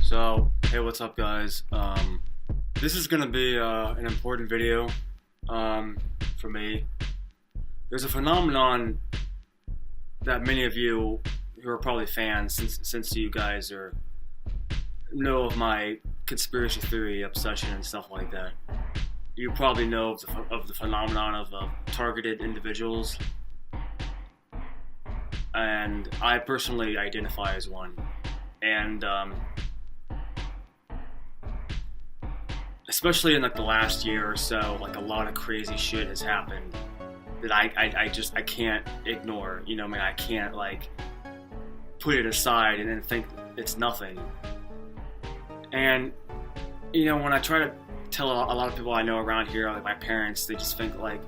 So, hey, what's up, guys? This is gonna be an important video for me. There's a phenomenon that many of you who are probably fans, since you guys know of my conspiracy theory obsession and stuff like that. You probably know of the phenomenon of targeted individuals, and I personally identify as one. And especially in like the last year or so, like a lot of crazy shit has happened that I can't ignore. You know, I mean, I can't like put it aside and then think it's nothing. And you know, when I try to tell a lot of people I know around here, like my parents, they just think like,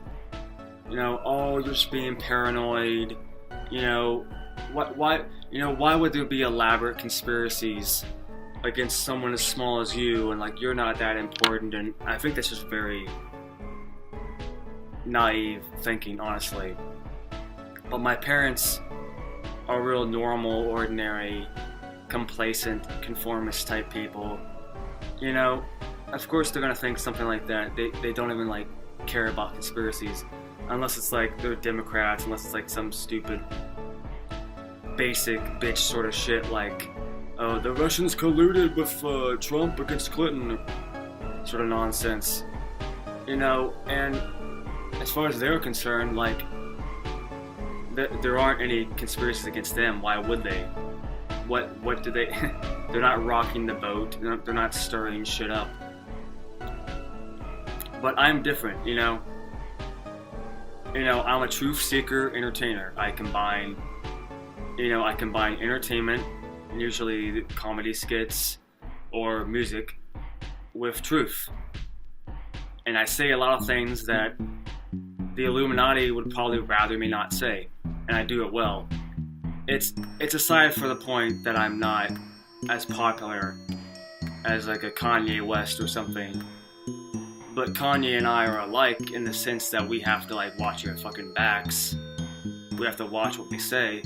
you know, oh, you're just being paranoid. You know, why would there be elaborate conspiracies against someone as small as you, and like you're not that important? And I think that's just very naive thinking, honestly. But my parents are real normal, ordinary, complacent, conformist type people. You know, of course they're gonna think something like that. They don't even like care about conspiracies unless it's like they're Democrats, unless it's like some stupid basic bitch sort of shit like, oh, the Russians colluded with Trump against Clinton, sort of nonsense. You know, and as far as they're concerned, like, there aren't any conspiracies against them. Why would they? What do they... They're not rocking the boat. They're not stirring shit up. But I'm different, you know? You know, I'm a truth seeker entertainer. I combine entertainment, usually comedy skits or music, with truth. And I say a lot of things that the Illuminati would probably rather me not say, and I do it well. It's aside for the point that I'm not as popular as like a Kanye West or something. But Kanye and I are alike in the sense that we have to like watch our fucking backs. We have to watch what we say.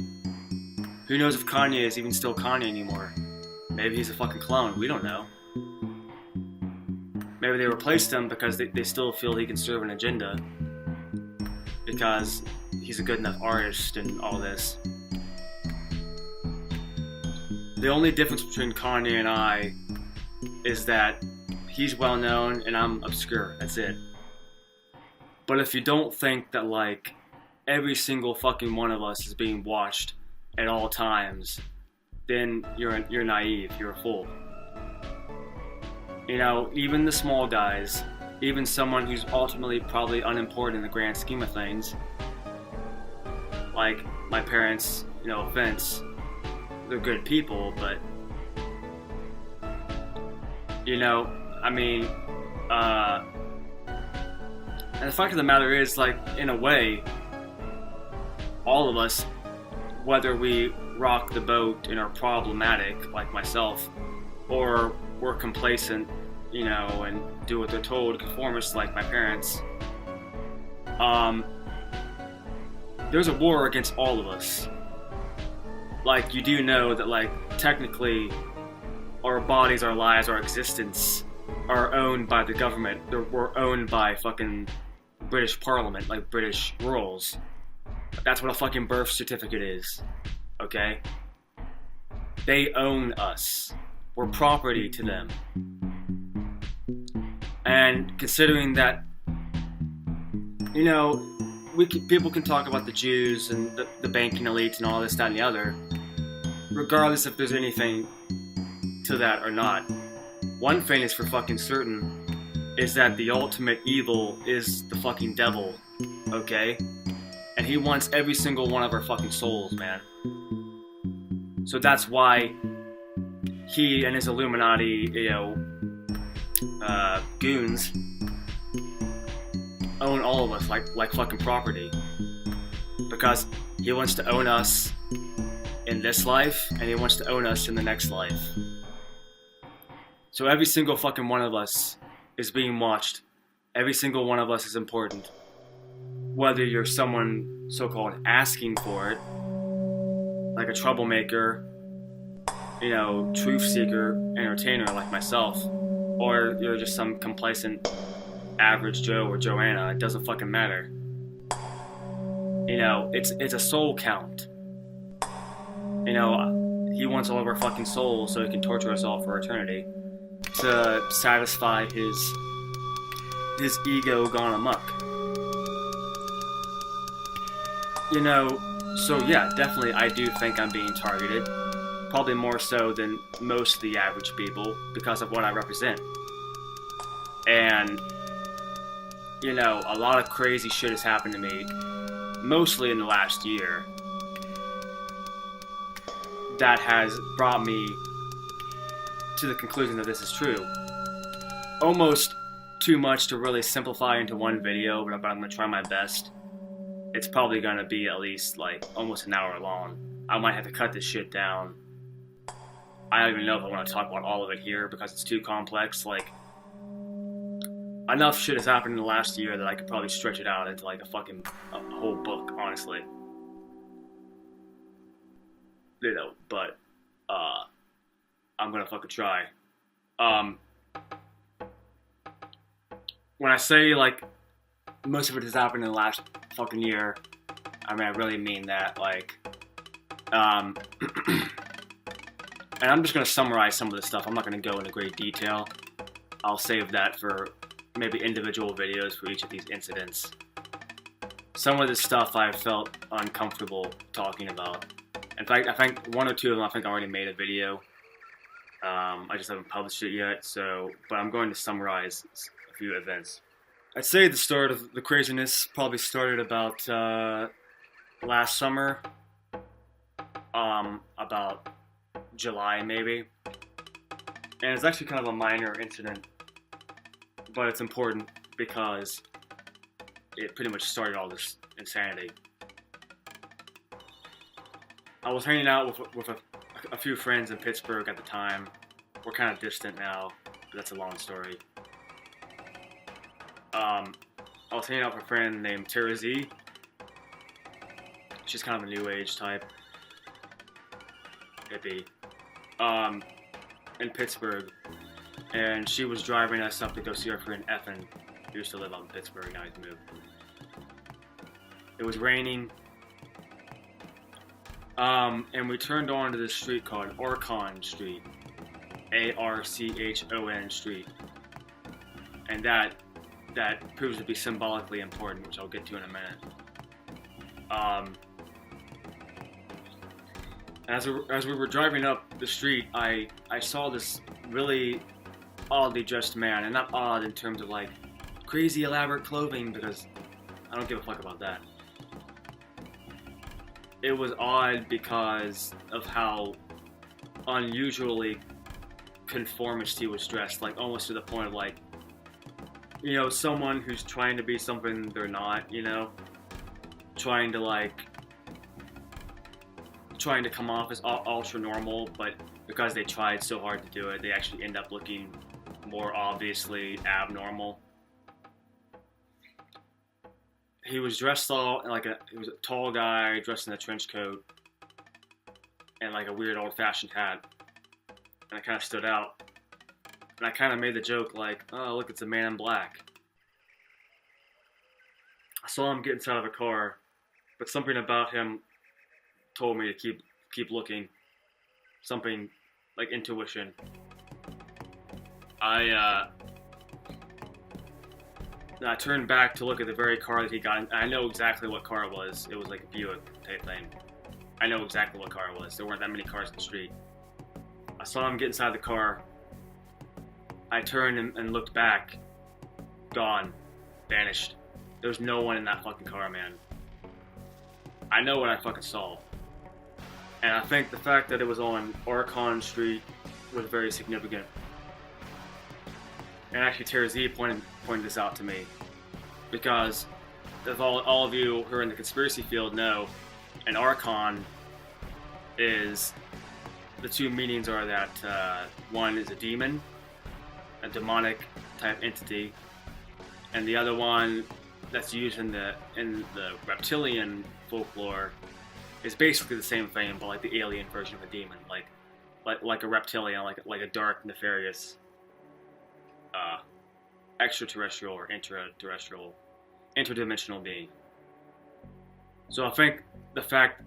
Who knows if Kanye is even still Kanye anymore? Maybe he's a fucking clone. We don't know. Maybe they replaced him because they still feel he can serve an agenda, because he's a good enough artist and all this. The only difference between Kanye and I is that he's well known and I'm obscure. That's it. But if you don't think that like every single fucking one of us is being watched at all times, then you're naive. You're a fool. You know, even the small guys, even someone who's ultimately probably unimportant in the grand scheme of things, like my parents, no offense, they're good people, but you know, I mean, and the fact of the matter is, like, in a way, all of us, whether we rock the boat and are problematic, like myself, or we're complacent, you know, and do what they're told, conformists like my parents, there's a war against all of us. Like, you do know that, like, technically, our bodies, our lives, our existence are owned by the government. We're owned by fucking British Parliament, like British rules. That's what a fucking birth certificate is, okay? They own us. We're property to them. And considering that, you know, people can talk about the Jews and the banking elites and all this, that, and the other, regardless if there's anything to that or not. One thing is for fucking certain, is that the ultimate evil is the fucking devil, okay? And he wants every single one of our fucking souls, man. So that's why he and his Illuminati, you know, goons own all of us like fucking property. Because he wants to own us in this life, and he wants to own us in the next life. So every single fucking one of us is being watched. Every single one of us is important. Whether you're someone so-called asking for it, like a troublemaker, truth seeker entertainer like myself, or you're just some complacent average Joe or Joanna. It doesn't fucking matter. It's a soul count. He wants all of our fucking souls so he can torture us all for eternity to satisfy his ego gone amok. So yeah, definitely I do think I'm being targeted. Probably more so than most of the average people because of what I represent. And, a lot of crazy shit has happened to me, mostly in the last year, that has brought me to the conclusion that this is true. Almost too much to really simplify into one video, but I'm going to try my best. It's probably going to be at least almost an hour long. I might have to cut this shit down. I don't even know if I want to talk about all of it here because it's too complex. Enough shit has happened in the last year that I could probably stretch it out into a whole book, honestly. But I'm gonna fucking try. When I say most of it has happened in the last fucking year, I really mean that. And I'm just gonna summarize some of this stuff. I'm not gonna go into great detail. I'll save that for maybe individual videos for each of these incidents. Some of this stuff I felt uncomfortable talking about. In fact, I think one or two of them I already made a video. I just haven't published it yet, but I'm going to summarize a few events. I'd say the start of the craziness probably started about last summer, about July maybe. And it's actually kind of a minor incident, but it's important because it pretty much started all this insanity. I was hanging out with a few friends in Pittsburgh at the time. We're kind of distant now, but that's a long story. I was hanging out with a friend named Tara Z. She's kind of a new age type. Hippie. In Pittsburgh. And she was driving us up to go see her friend Effin, who used to live out in Pittsburgh, now he's moved. It was raining. And we turned onto this street called Archons Street. Archon Street. And that proves to be symbolically important, which I'll get to in a minute. As we were driving up the street, I saw this really oddly dressed man, and not odd in terms of crazy elaborate clothing, because I don't give a fuck about that. It was odd because of how unusually conformist he was dressed, almost to the point of someone who's trying to be something they're not, trying to come off as ultra normal, but because they tried so hard to do it, they actually end up looking more obviously abnormal. He was dressed all he was a tall guy dressed in a trench coat and a weird old-fashioned hat, and it kind of stood out. And I kind of made the joke oh, look, it's a man in black. I saw him get inside of a car, but something about him told me to keep looking. Something intuition. I turned back to look at the very car that he got in. I know exactly what car it was. It was a Buick type thing. I know exactly what car it was. There weren't that many cars in the street. I saw him get inside the car. I turned and looked back. Gone. Vanished. There was no one in that fucking car, man. I know what I fucking saw. And I think the fact that it was on Archon Street was very significant. And actually, Tara Z pointed this out to me. Because, as all of you who are in the conspiracy field know, an Archon is... The two meanings are that one is a demon, a demonic type entity, and the other one that's used in the reptilian folklore is basically the same thing, but the alien version of a demon. like a reptilian, like a dark, nefarious, uh, extraterrestrial or interdimensional being. So I think the fact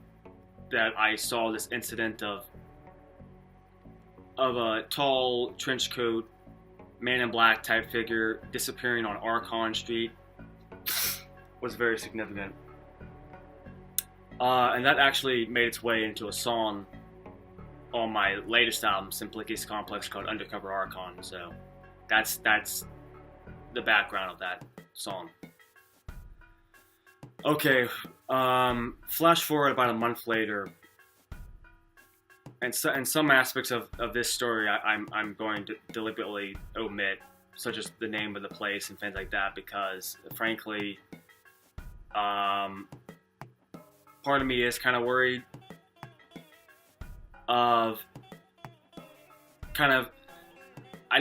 that I saw this incident of a tall trench coat, man in black type figure disappearing on Archon Street was very significant. And that actually made its way into a song on my latest album, Simplicus Complex, called Undercover Archon. So that's the background of that song. Okay, flash forward about a month later, and some aspects of this story I'm going to deliberately omit, such as the name of the place and things like that, because frankly, part of me is kind of worried of I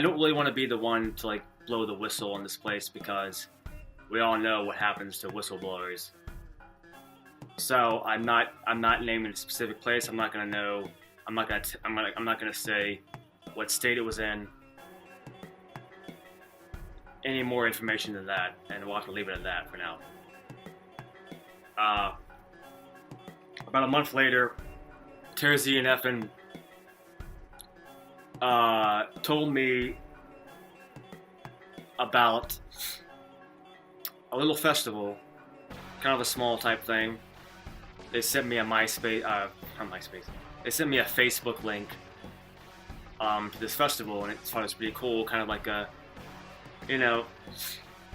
don't really want to be the one to like blow the whistle on this place, because we all know what happens to whistleblowers. So I'm not naming a specific place. I'm not gonna say what state it was in. Any more information than that, and we'll have to leave it at that for now. About a month later, Terzi and Effin told me about a little festival, kind of a small type thing. They sent me a They sent me a Facebook link to this festival, and I thought it was pretty cool, kind of like a,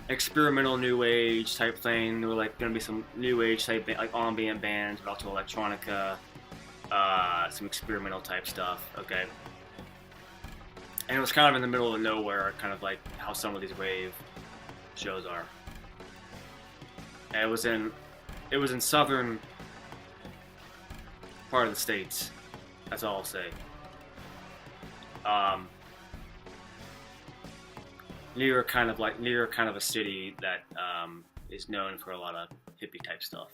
experimental new age type thing. There were like gonna be some new age type like ambient bands, but also electronica, some experimental type stuff. Okay. And it was kind of in the middle of nowhere, kind of like how some of these rave shows are. And it was in southern part of the States. That's all I'll say. Near kind of a city that is known for a lot of hippie type stuff.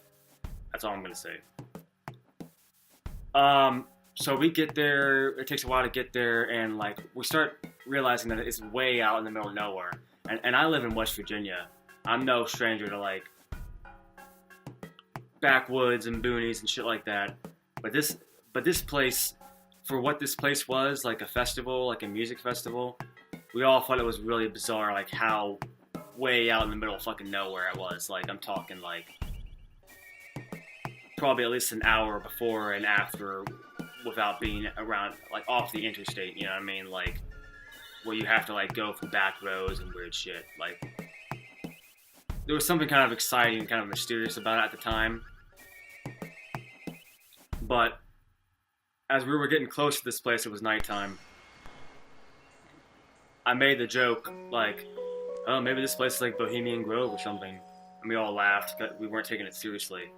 That's all I'm gonna say. So we get there. It takes a while to get there, and like we start realizing that it's way out in the middle of nowhere. And I live in West Virginia. I'm no stranger to like backwoods and boonies and shit like that. But this place, for what this place was, like a festival, like a music festival, we all thought it was really bizarre, like how way out in the middle of fucking nowhere it was. Like I'm talking like probably at least an hour before and after without being around, like off the interstate, you know what I mean? Like where you have to like go through back roads and weird shit. Like there was something kind of exciting, kind of mysterious about it at the time. But as we were getting close to this place, it was nighttime. I made the joke, like, oh, maybe this place is like Bohemian Grove or something. And we all laughed, but we weren't taking it seriously.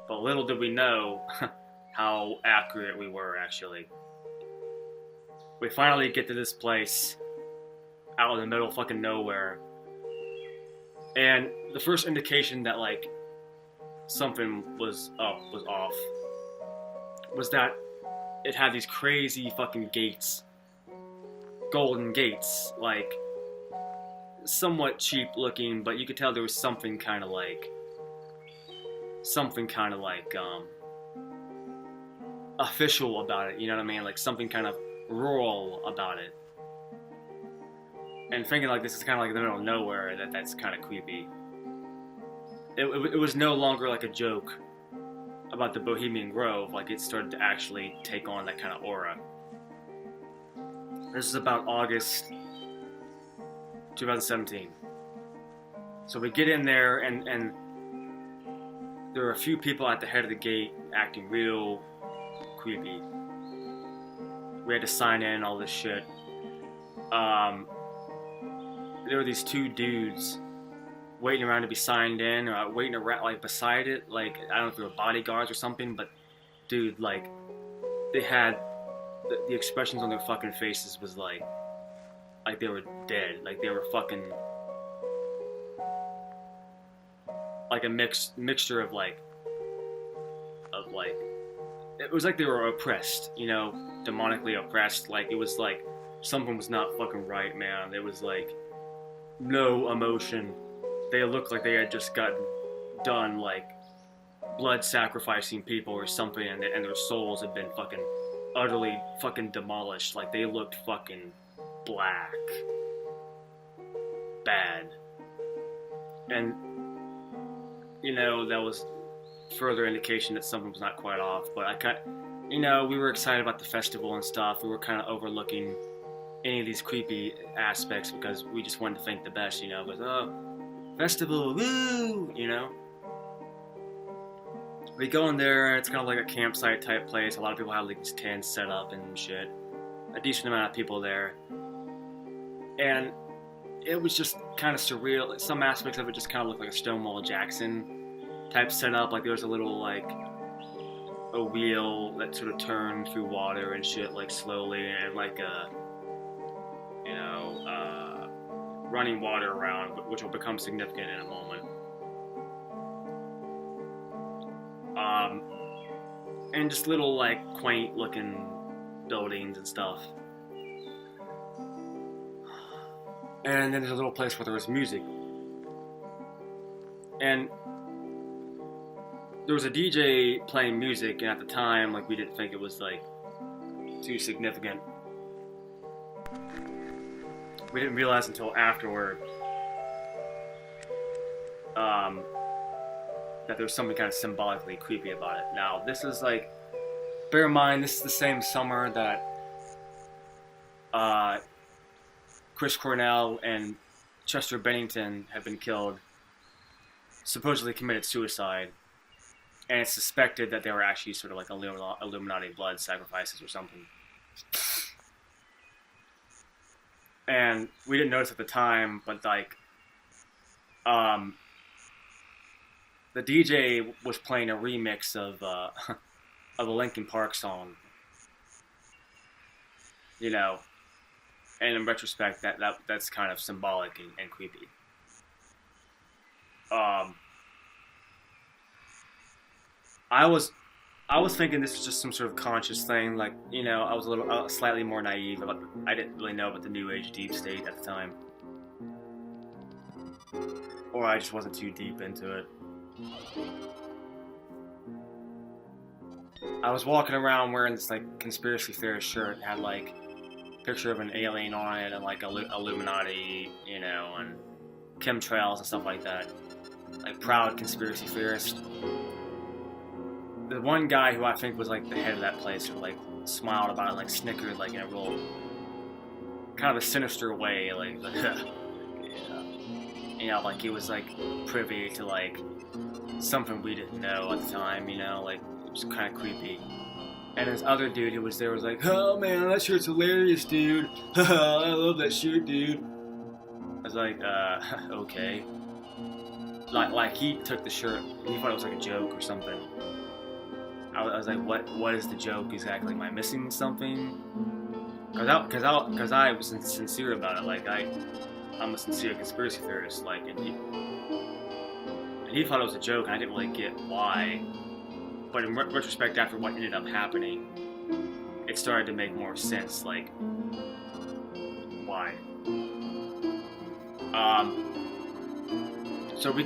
But little did we know how accurate we were, actually. We finally get to this place out in the middle of fucking nowhere. And the first indication that, like, something was off was that it had these crazy fucking gates. Golden gates, like somewhat cheap looking, but you could tell there was something kind of like official about it, you know what I mean? Like something kind of rural about it. And thinking like this is kind of like in the middle of nowhere, that's kind of creepy. It was no longer like a joke about the Bohemian Grove, like it started to actually take on that kind of aura. This is about August 2017. So we get in there, and there are a few people at the head of the gate acting real creepy. We had to sign in, all this shit. There were these two dudes waiting around to be signed in, or waiting around, like, beside it. Like, I don't know if they were bodyguards or something, but, dude, like, they had... The expressions on their fucking faces was like they were dead, like they were fucking like a mixture of like it was like they were oppressed, you know, demonically oppressed. Like, it was like something was not fucking right, man. It was like no emotion. They looked like they had just gotten done, like, blood sacrificing people or something, and their souls had been fucking utterly fucking demolished. Like, they looked fucking black. Bad. And, you know, that was further indication that something was not quite off. But you know, we were excited about the festival and stuff. We were kind of overlooking any of these creepy aspects because we just wanted to think the best, you know. But, oh, festival, woo! You know? We go in there, and it's kind of like a campsite type place. A lot of people have like these tents set up and shit. A decent amount of people there. And it was just kind of surreal. Some aspects of it just kind of looked like a Stonewall Jackson type setup. Like there was a little, like, a wheel that sort of turned through water and shit, like slowly, and like a, you know, running water around, which will become significant in a moment. And just little, like, quaint looking buildings and stuff. And then there's a little place where there was music. And there was a DJ playing music, and at the time, like, we didn't think it was, like, too significant. We didn't realize until afterward that there was something kind of symbolically creepy about it. Now, this is like, bear in mind, this is the same summer that Chris Cornell and Chester Bennington had been killed, supposedly committed suicide, and it's suspected that they were actually sort of like Illuminati blood sacrifices or something. And we didn't notice at the time, but like, the DJ was playing a remix of a Linkin Park song, you know, and in retrospect, that's kind of symbolic and creepy. I was thinking this was just some sort of conscious thing, like, you know, I was a little slightly more naive about. I didn't really know about the New Age deep state at the time, or I just wasn't too deep into it. I was walking around wearing this like conspiracy theorist shirt. It had like a picture of an alien on it and like Illuminati, you know, and chemtrails and stuff like that. Like proud conspiracy theorist. The one guy who I think was like the head of that place who like smiled about it, like snickered, like in a real kind of a sinister way, like yeah. You know, like he was like privy to like something we didn't know at the time, you know, like it was kind of creepy. And this other dude who was there was like, oh man, that shirt's hilarious, dude. I love that shirt, dude. I was like, okay. Like he took the shirt, he thought it was like a joke or something. I was like, what is the joke exactly? Am I missing something? Cause I was sincere about it. Like I'm a sincere conspiracy theorist. Like, and he thought it was a joke, and I didn't really get why. But in retrospect, after what ended up happening, it started to make more sense. Like, why? So we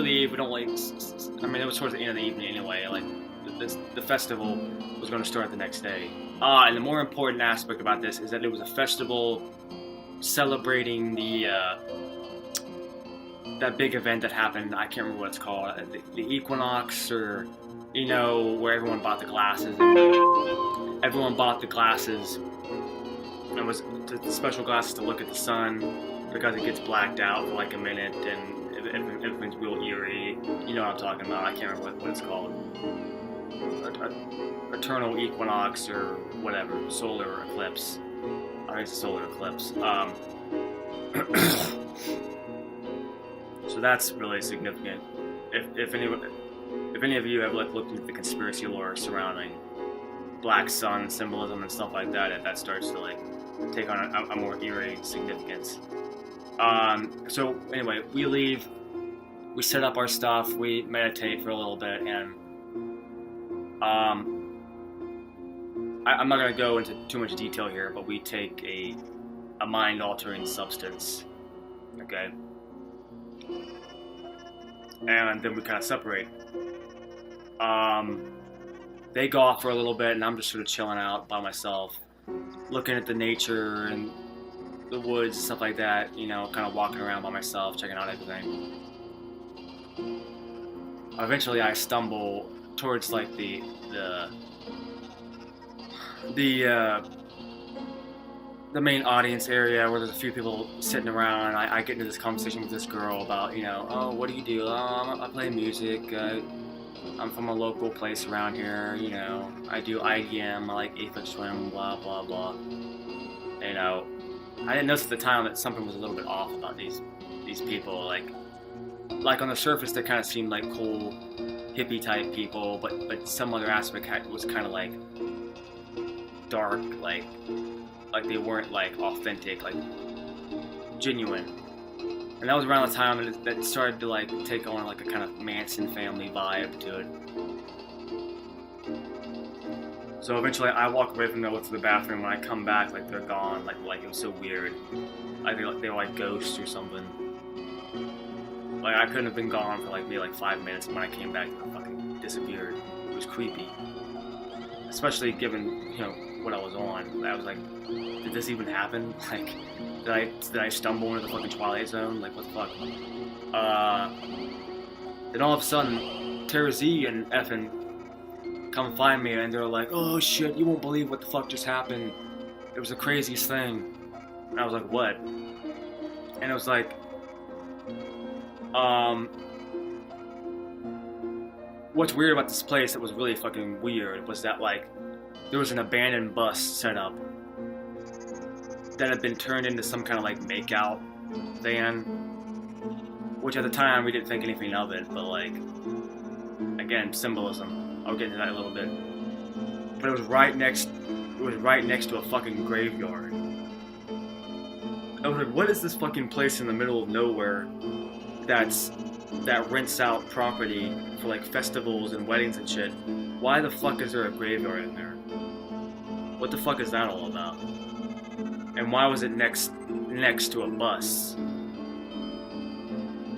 leave. We don't like. I mean, it was towards the end of the evening anyway. Like, the festival was going to start the next day. And the more important aspect about this is that it was a festival celebrating the that big event that happened. I can't remember what it's called. The equinox, or you know, where everyone bought the glasses. Everyone bought the glasses. It was the special glasses to look at the sun because it gets blacked out for like a minute and everything's real eerie. You know what I'm talking about. I can't remember what it's called. Eternal equinox or whatever. Solar eclipse. I think it's a solar eclipse. So that's really significant. If any of you have looked into the conspiracy lore surrounding black sun symbolism and stuff like that, that starts to like take on a more eerie significance. So anyway, we leave, we set up our stuff, we meditate for a little bit, and I'm not gonna go into too much detail here, but we take a mind-altering substance, okay, and then we kind of separate. They go off for a little bit, and I'm just sort of chilling out by myself, looking at the nature and the woods, stuff like that, you know, kind of walking around by myself, checking out everything. Eventually I stumble towards like the main audience area where there's a few people sitting around. I get into this conversation with this girl about, you know, oh, what do you do? Oh, I play music. I'm from a local place around here, you know, I do IDM, I like 8-foot swim, blah, blah, blah. You know, I didn't notice at the time that something was a little bit off about these people. Like on the surface, they kind of seemed like cool, hippie type people, but some other aspect was kind of like dark, like they weren't like authentic, like genuine. And that was around the time that started to like take on like a kind of Manson family vibe to it. So eventually I walk away from there, look to the bathroom. When I come back, like they're gone. Like it was so weird. I think like they were like ghosts or something. Like I couldn't have been gone for like maybe like 5 minutes, and when I came back, they fucking disappeared. It was creepy, especially given, you know, what I was on. I was like, did this even happen? Like, did I stumble into the fucking Twilight Zone? Like, what the fuck? Then all of a sudden, Terra Z and Effin come find me, and they're like, oh shit, you won't believe what the fuck just happened. It was the craziest thing. And I was like, what? And it was like, what's weird about this place that was really fucking weird was that, like, there was an abandoned bus set up that had been turned into some kind of, like, make-out van, which at the time we didn't think anything of it, but, like, again, symbolism. I'll get into that in a little bit. But it was right next to a fucking graveyard. I was like, what is this fucking place in the middle of nowhere that rents out property for like festivals and weddings and shit? Why the fuck is there a graveyard in there? What the fuck is that all about? And why was it next to a bus?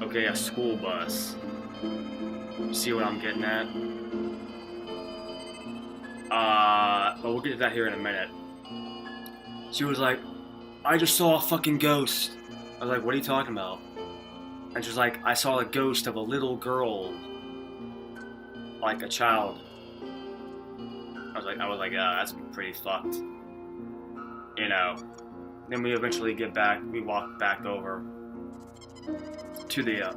Okay, a school bus. See what I'm getting at? But we'll get to that here in a minute. She was like, I just saw a fucking ghost. I was like, what are you talking about? And she was like, I saw a ghost of a little girl. Like a child. I was like, that's pretty fucked. You know. Then we eventually we walk back over to the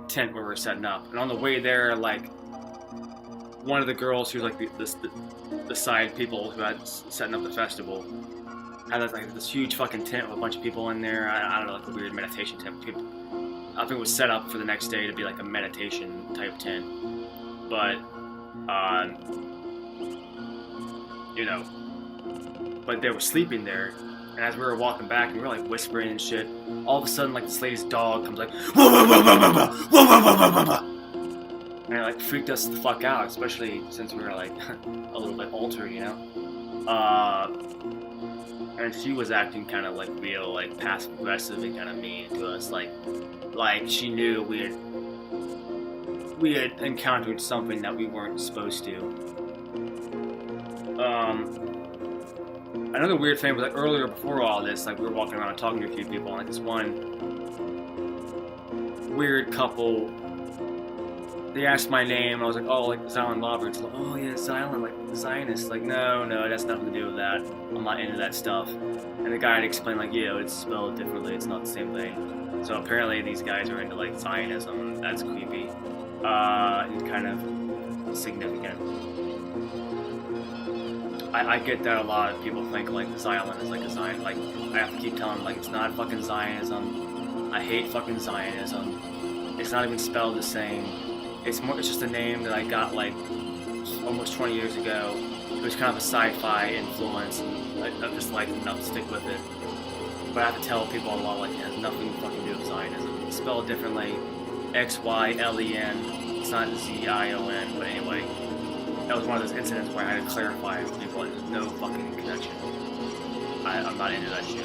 tent where we're setting up. And on the way there, like, one of the girls who's like the side people who had setting up the festival had like this huge fucking tent with a bunch of people in there. I don't know, like a weird meditation tent. I think it was set up for the next day to be like a meditation type tent. But you know, but they were sleeping there. And as we were walking back, and we were like whispering and shit, all of a sudden, like, this lady's dog comes like, whoa, whoa, whoa, whoa, whoa, whoa, whoa, whoa, whoa, whoa. And it like freaked us the fuck out, especially since we were like a little bit altered, you know. And she was acting kind of like real, like passive aggressive and kind of mean to us, like she knew we had encountered something that we weren't supposed to. Another weird thing was like earlier before all this, like we were walking around talking to a few people, and like this one weird couple, they asked my name, and I was like, oh, like Zylan Roberts. Like, oh yeah, Zylan, like Zionist. Like, no, that's nothing to do with that. I'm not into that stuff. And the guy had explained, like, yeah, it's spelled differently. It's not the same thing. So apparently these guys are into like Zionism, and that's creepy. And kind of significant. I get that a lot of people think like Zylan is like a Zion. Like, I have to keep telling them, like, it's not fucking Zionism. I hate fucking Zionism. It's not even spelled the same. It's just a name that I got like almost 20 years ago. It was kind of a sci-fi influence, and I'm just like enough to stick with it. But I have to tell people a lot, like, it has nothing to fucking do with Zionism. It's spelled differently. Xylen. It's not Zion, but anyway. that was one of those incidents where I had to clarify with people like, there's no fucking connection. I'm not into that shit.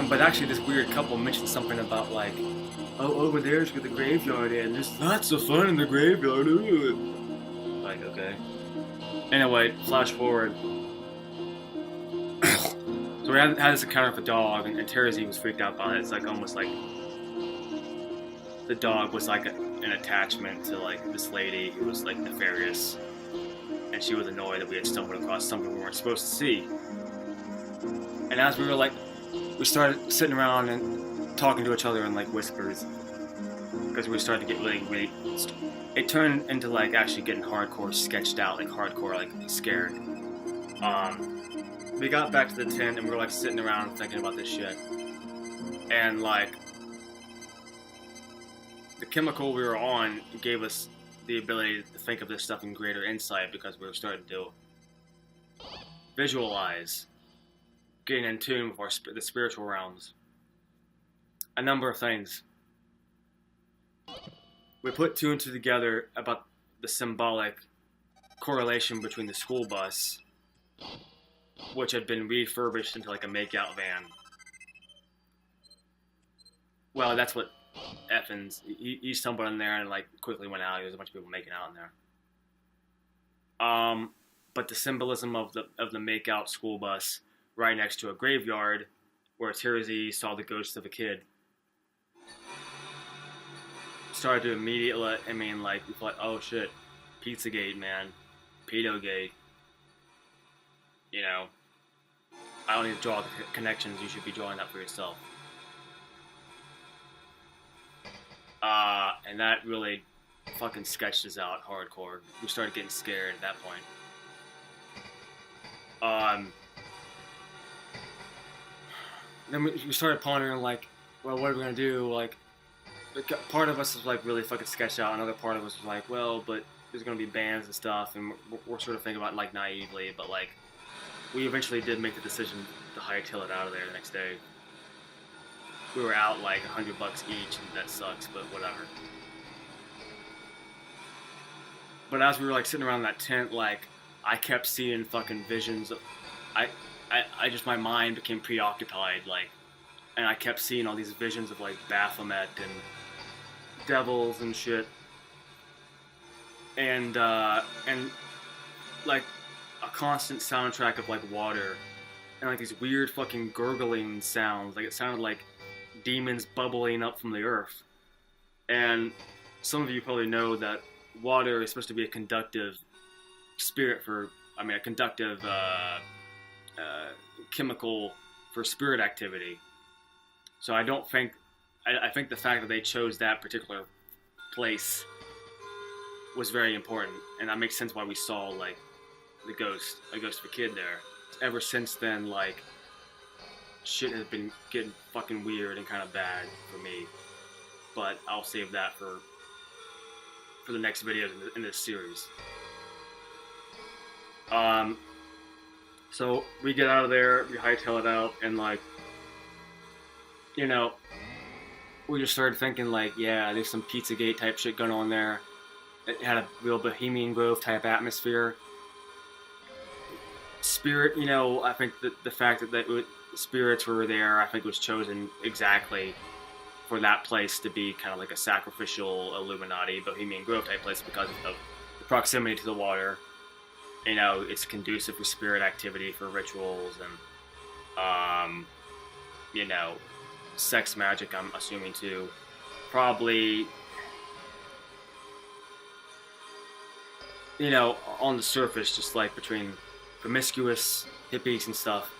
But actually, this weird couple mentioned something about like, oh, over there's where the graveyard is. There's lots of fun in the graveyard. Like, okay. Anyway, flash forward. So we had this encounter with a dog, and Terezi was freaked out by it. It's like almost like the dog was like an attachment to like this lady who was like nefarious, and she was annoyed that we had stumbled across something we weren't supposed to see. And as we were like, we started sitting around and talking to each other in like whispers, because we started to get really. It turned into like actually getting hardcore sketched out, like hardcore like scared. We got back to the tent and we were like sitting around thinking about this shit, and like the chemical we were on gave us the ability to think of this stuff in greater insight, because we were starting to visualize getting in tune with the spiritual realms. A number of things. We put two and two together about the symbolic correlation between the school bus, which had been refurbished into like a makeout van. Well, that's what Effins, he stumbled in there and like quickly went out. There was a bunch of people making out in there. But the symbolism of the makeout school bus right next to a graveyard where Terezi saw the ghost of a kid started to immediately, I mean, like, we thought, oh shit, Pizzagate, man, Pedogate. You know, I don't need to draw the connections, you should be drawing that for yourself. And that really fucking sketched us out hardcore. We started getting scared at that point. Then we started pondering, like, well, what are we gonna do? Like, part of us was like really fucking sketched out. Another part of us was like, well, but there's gonna be bands and stuff, and we're sort of thinking about it, like, naively, but like, we eventually did make the decision to hightail it out of there the next day. We were out like $100 each, and that sucks, but whatever. But as we were like sitting around that tent, like, I kept seeing fucking visions. I just, my mind became preoccupied, like, and I kept seeing all these visions of like Baphomet and devils and shit, and like a constant soundtrack of like water, and like these weird fucking gurgling sounds. Like, it sounded like demons bubbling up from the earth. And some of you probably know that water is supposed to be a conductive spirit a conductive chemical for spirit activity. So I think the fact that they chose that particular place was very important, and that makes sense why we saw like a ghost of a kid there. Ever since then, like, shit has been getting fucking weird and kind of bad for me. But I'll save that for the next videos in this series. So we get out of there, we hightail it out, and like, you know, we just started thinking like, yeah, there's some Pizzagate type shit going on there. It had a real Bohemian Grove type atmosphere. Spirit, you know, I think that the fact that spirits were there, I think was chosen exactly for that place to be kind of like a sacrificial Illuminati Bohemian Grove type place because of the proximity to the water. You know, it's conducive for spirit activity, for rituals, and you know, sex magic, I'm assuming too. Probably, you know, on the surface, just like between promiscuous hippies and stuff.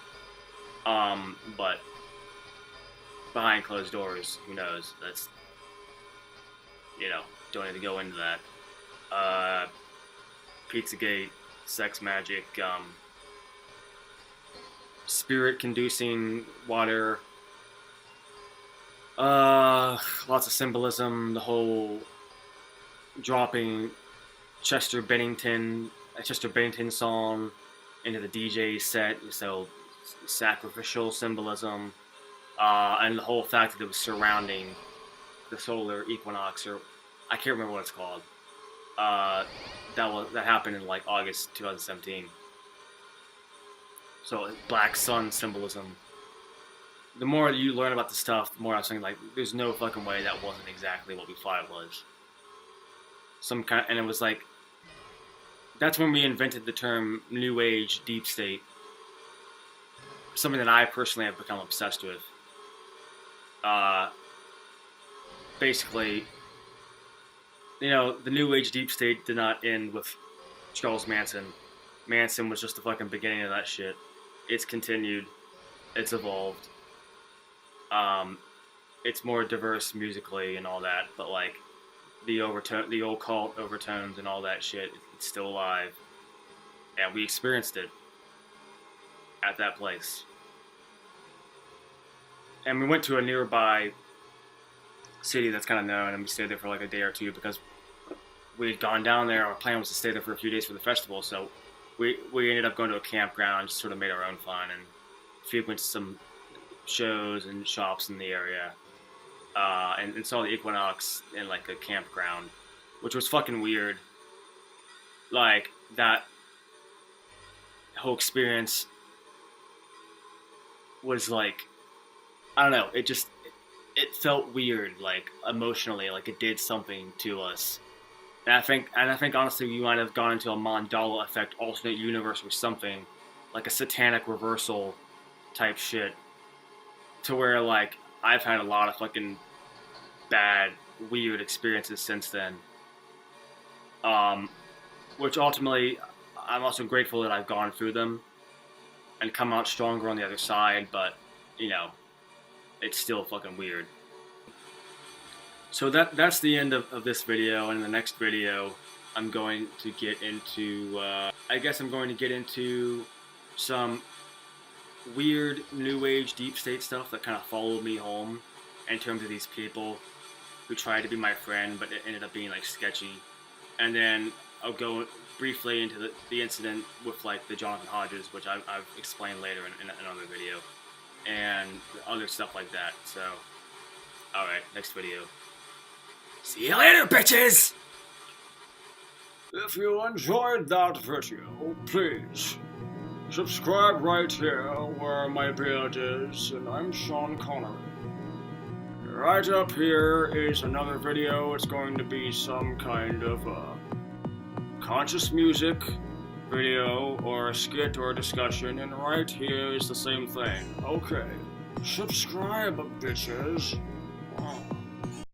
But behind closed doors, who knows? That's, you know, don't need to go into that. Pizzagate, sex magic, spirit-conducing water, lots of symbolism, the whole dropping Chester Bennington song into the DJ set, so sacrificial symbolism, and the whole fact that it was surrounding the solar equinox, or I can't remember what it's called. That happened in like August 2017. So black sun symbolism. The more you learn about the stuff, the more I was thinking like, there's no fucking way that wasn't exactly what we thought it was. And it was like, that's when we invented the term New Age Deep State. Something that I personally have become obsessed with. Basically, the New Age Deep State did not end with Charles Manson. Manson was just the fucking beginning of that shit. It's continued. It's evolved. It's more diverse musically and all that, but like the occult overtones and all that shit, it's still alive. And we experienced it at that place. And we went to a nearby city that's kind of known, and we stayed there for like a day or two because we had gone down there. Our plan was to stay there for a few days for the festival, so we ended up going to a campground and just sort of made our own fun and frequented some shows and shops in the area, and saw the equinox in like a campground, which was fucking weird. Like, that whole experience was like, I don't know, it felt weird, like emotionally, like it did something to us. And I think honestly we might have gone into a Mandala effect alternate universe or something, like a satanic reversal type shit, to where like I've had a lot of fucking bad, weird experiences since then. Which ultimately I'm also grateful that I've gone through them and come out stronger on the other side, but it's still fucking weird. So that's the end of this video, and in the next video I'm going to get into, some weird New Age Deep State stuff that kind of followed me home in terms of these people who tried to be my friend, but it ended up being like sketchy. And then I'll go briefly into the incident with like the Jonathan Hodges, which I've explained later in another video, and other stuff like that. So, alright, next video. See you later, bitches! If you enjoyed that video, please subscribe right here where my beard is, and I'm Sean Connery. Right up here is another video. It's going to be some kind of conscious music video or a skit or a discussion, and right here is the same thing. Okay, subscribe, bitches.